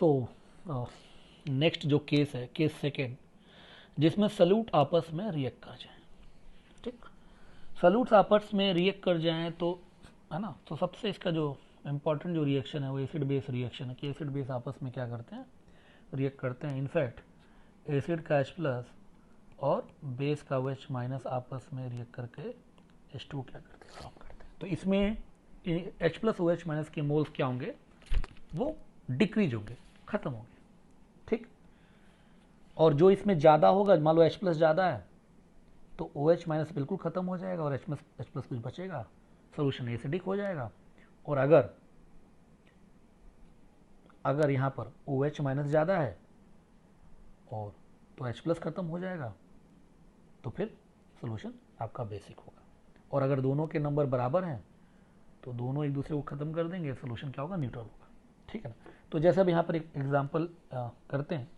So next जो case है, case second, जिसमें सल्यूट आपस में रिएक्ट कर जाए। ठीक, सल्यूट्स आपस में रिएक्ट कर जाएं तो, है ना, तो सबसे इसका जो इम्पोर्टेंट जो रिएक्शन है वो एसिड बेस रिएक्शन है कि एसिड बेस आपस में क्या करते हैं, रिएक्ट करते हैं। इनफैक्ट एसिड का H प्लस और बेस का OH माइनस आपस में रिएक्ट करके H2 क्या करते हैं, फॉर्म करते हैं। तो इसमें H प्लस OH माइनस के मोल्स क्या होंगे, वो डिक्रीज होंगे, खत्म होंगे। ठीक, और जो इसमें ज़्यादा होगा, मान लो H प्लस ज़्यादा है तो OH माइनस बिल्कुल खत्म हो जाएगा और H प्लस कुछ बचेगा, सोल्यूशन एसिडिक हो जाएगा। और अगर यहाँ पर OH माइनस ज़्यादा है और तो H प्लस खत्म हो जाएगा, तो फिर सोल्यूशन आपका बेसिक होगा। और अगर दोनों के नंबर बराबर हैं तो दोनों एक दूसरे को ख़त्म कर देंगे, सोल्यूशन क्या होगा, न्यूट्रल होगा। ठीक है ना। तो जैसे अब यहाँ पर एक एग्जाम्पल करते हैं।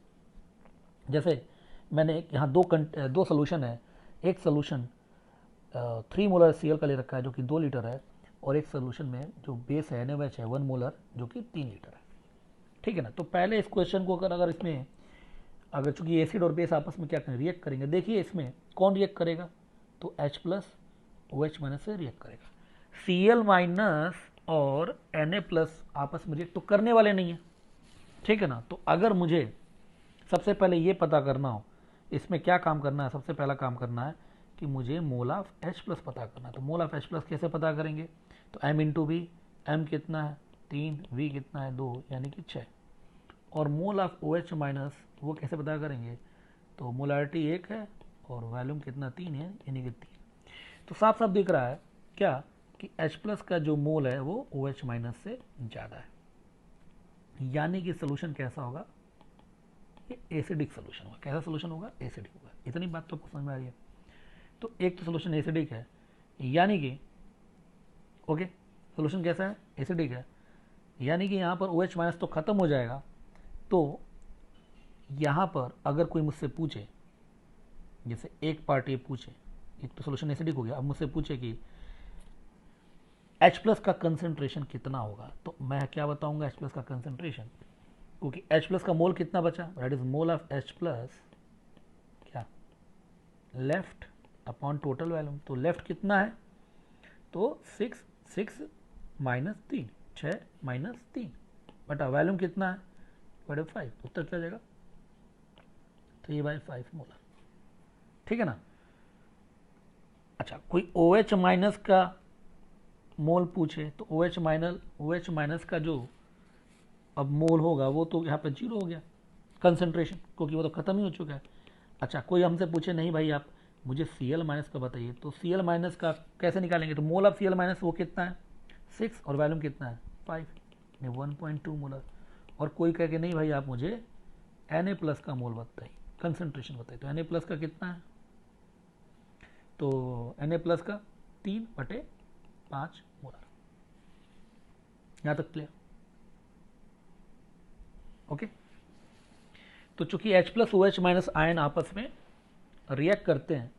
जैसे मैंने यहाँ दो सोल्यूशन है। एक सोल्यूशन 3 मोलर Cl का ले रखा है जो कि 2 लीटर है, और एक सोल्यूशन में जो बेस है NaOH है 1 मोलर जो कि 3 लीटर है। ठीक है ना। तो पहले इस क्वेश्चन को अगर इसमें अगर चूंकि एसिड और बेस आपस में क्या करें, रिएक्ट करेंगे, देखिए इसमें कौन रिएक्ट करेगा, तो H प्लस OH माइनस से रिएक्ट करेगा। Cl माइनस और Na प्लस आपस में रिएक्ट तो करने वाले नहीं है। ठीक है ना। तो अगर मुझे सबसे पहले ये पता करना हो इसमें क्या काम करना है, सबसे पहला काम करना है कि मुझे मोल ऑफ H प्लस पता करना है। तो मोल ऑफ H प्लस कैसे पता करेंगे, तो M इंटू वी, M कितना है 3, V कितना है 2 यानी कि 6, और मोल ऑफ OH माइनस वो कैसे पता करेंगे, तो मोलारिटी 1 है और वॉल्यूम कितना 3 है यानी कि 3। तो साफ साफ दिख रहा है क्या कि H प्लस का जो मोल है वो OH माइनस से ज़्यादा है, यानी कि सोल्यूशन कैसा होगा, ये एसिडिक सोल्यूशन होगा। कैसा सोल्यूशन होगा, एसिडिक होगा। इतनी बात तो आपको समझ में आ रही है। तो एक तो सोल्यूशन एसिडिक है, यानी कि ओके, सोल्यूशन कैसा है, एसिडिक है, यानी कि यहाँ पर OH माइनस तो खत्म हो जाएगा। तो यहाँ पर अगर कोई मुझसे पूछे, जैसे एक पार्ट ये पूछे, एक तो सोल्यूशन एसिडिक हो गया, अब मुझसे पूछे कि H प्लस का कंसेंट्रेशन कितना होगा, तो मैं क्या बताऊंगा H प्लस का कंसेंट्रेशन, क्योंकि H प्लस का मोल कितना बचा, that is mole of H plus क्या, लेफ्ट अपॉन टोटल वॉल्यूम। तो लेफ्ट कितना है, तो 6 माइनस 3, 6 माइनस 3 बटा वॉल्यूम कितना है, बटे 5। उत्तर क्या जाएगा, 3/5 मोलर। ठीक है ना। अच्छा, कोई OH माइनस का मोल पूछे तो OH माइनस का जो अब मोल होगा वो तो यहाँ पे 0 हो गया कंसंट्रेशन, क्योंकि वो तो खत्म ही हो चुका है। अच्छा, कोई हमसे पूछे नहीं भाई आप मुझे Cl माइनस का बताइए, तो Cl माइनस का कैसे निकालेंगे, तो मोल ऑफ Cl माइनस वो कितना है 6 और वॉल्यूम कितना है 5, 1.2 मोलर। और कोई कह के नहीं भाई आप मुझे Na प्लस का मोल बताइए, कंसंट्रेशन बताइए, तो Na प्लस का कितना है, तो Na प्लस का 3/5 मोलर। यहाँ तक क्लियर, ओके। तो चूंकि H plus OH minus ion आपस में रिएक्ट करते हैं,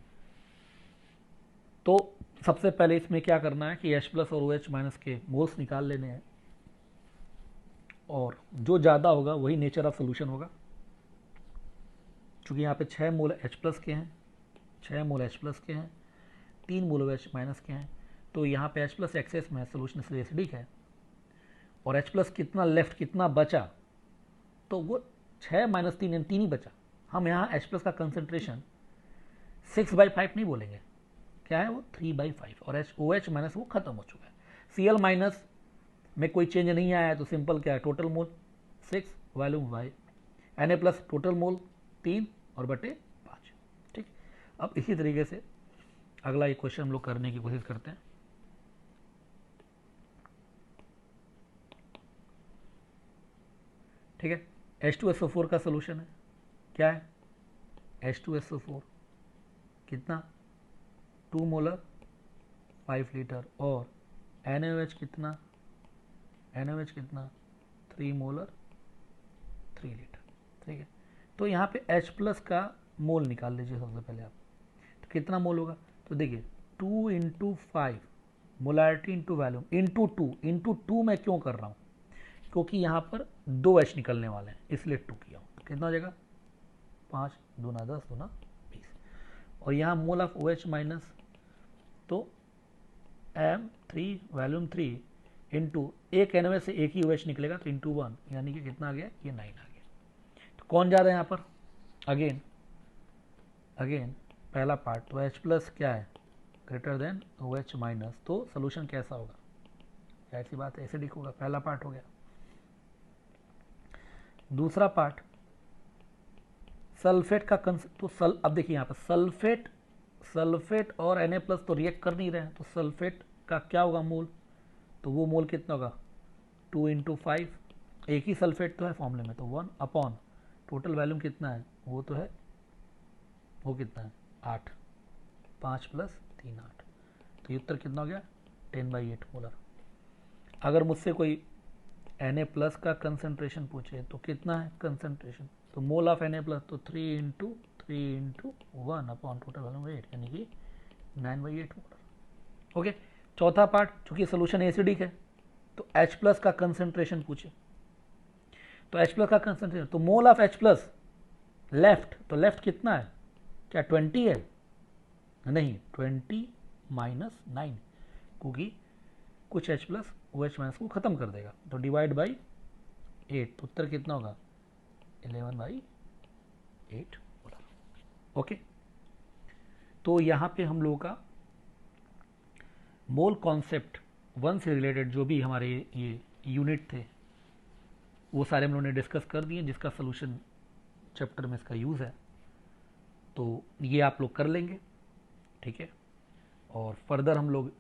तो सबसे पहले इसमें क्या करना है कि H प्लस और OH माइनस के मोल्स निकाल लेने हैं, और जो ज़्यादा होगा वही नेचर ऑफ सोल्यूशन होगा। चूंकि यहाँ पे 6 मोल H प्लस के हैं, 6 मोल H प्लस के हैं, 3 मोल OH माइनस के हैं, तो यहाँ पे H प्लस एक्सेस में है, सोल्यूशन इसलिए एसिडिक है। और H प्लस कितना लेफ्ट कितना बचा, तो वो 6 माइनस 3 यानी 3 ही बचा। हम यहाँ H प्लस का कंसेंट्रेशन 6/5 नहीं बोलेंगे, क्या है वो 3/5, और OH माइनस वो खत्म हो चुका है। Cl माइनस में कोई चेंज नहीं आया है, तो सिंपल क्या है, total mole 6 volume 5, Na plus total mole 3 और बटे 5। ठीक, अब इसी तरीके से अगला एक क्वेश्चन हम लोग करने की कोशिश करते हैं। ठीक है, H2SO4 का सोल्यूशन है, क्या है H2SO4 कितना 2 मोलर 5 लीटर, और NaOH कितना 3 मोलर 3 लीटर। ठीक है, तो यहाँ पे H प्लस का मोल निकाल लीजिए सबसे पहले आप, तो कितना मोल होगा, तो देखिए 2 into 5 molarity into volume into 2 मैं क्यों कर रहा हूँ, क्योंकि यहाँ पर 2 H निकलने वाले हैं इसलिए 2 किया हूँ। तो कितना हो जाएगा 5 दूना 10 दूना 20। और यहाँ मोल ऑफ OH माइनस तो M3 वॉल्यूम 3 इंटू एक एन में से एक ही OH निकलेगा तो इंटू 1 यानी कि कितना आ गया ये 9 आ गया। तो कौन ज़्यादा है यहाँ पर अगेन पहला पार्ट तो H प्लस क्या है ग्रेटर देन OH माइनस तो सोल्यूशन कैसा होगा जाहिर सी बात है एसिडिक होगा। पहला पार्ट हो गया। दूसरा पार्ट सल्फेट का तो अब देखिए यहाँ पर सल्फेट और Na प्लस तो रिएक्ट कर नहीं रहे हैं तो सल्फेट का क्या होगा मोल तो वो मोल कितना होगा 2 × 5 एक ही सल्फेट तो है फॉर्मूले में तो 1 अपॉन टोटल वॉल्यूम कितना है वो तो है वो कितना है 8 5 + 3 8 तो ये उत्तर कितना हो गया 10/8 मोलर। अगर मुझसे कोई Na प्लस का कंसंट्रेशन पूछे तो कितना है कंसंट्रेशन तो मोल ऑफ Na प्लस तो 3 × 1 अपॉन टोटल वॉल्यूम 8 यानी कि 9/8 मोलर। ओके चौथा पार्ट चूंकि सोल्यूशन एसिडिक है तो H प्लस का कंसंट्रेशन पूछे तो H प्लस का कंसंट्रेशन तो mole of H plus left तो लेफ्ट कितना है क्या 20 है नहीं 20 - 9 क्योंकि कुछ H प्लस OH माइनस को खत्म कर देगा तो डिवाइड बाई 8 तो उत्तर कितना होगा 11/8 मोलर। ओके तो यहाँ पे हम लोगों का मोल कॉन्सेप्ट 1 से रिलेटेड जो भी हमारे ये यूनिट थे वो सारे हम लोगों ने डिस्कस कर दिए जिसका सोल्यूशन चैप्टर में इसका यूज़ है तो ये आप लोग कर लेंगे ठीक है। और फर्दर हम लोग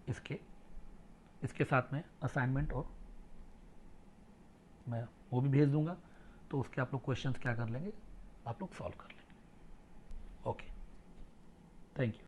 इसके साथ में असाइनमेंट और मैं वो भी भेज दूंगा तो उसके आप लोग क्वेश्चंस क्या कर लेंगे आप लोग सॉल्व कर लेंगे। Okay thank you.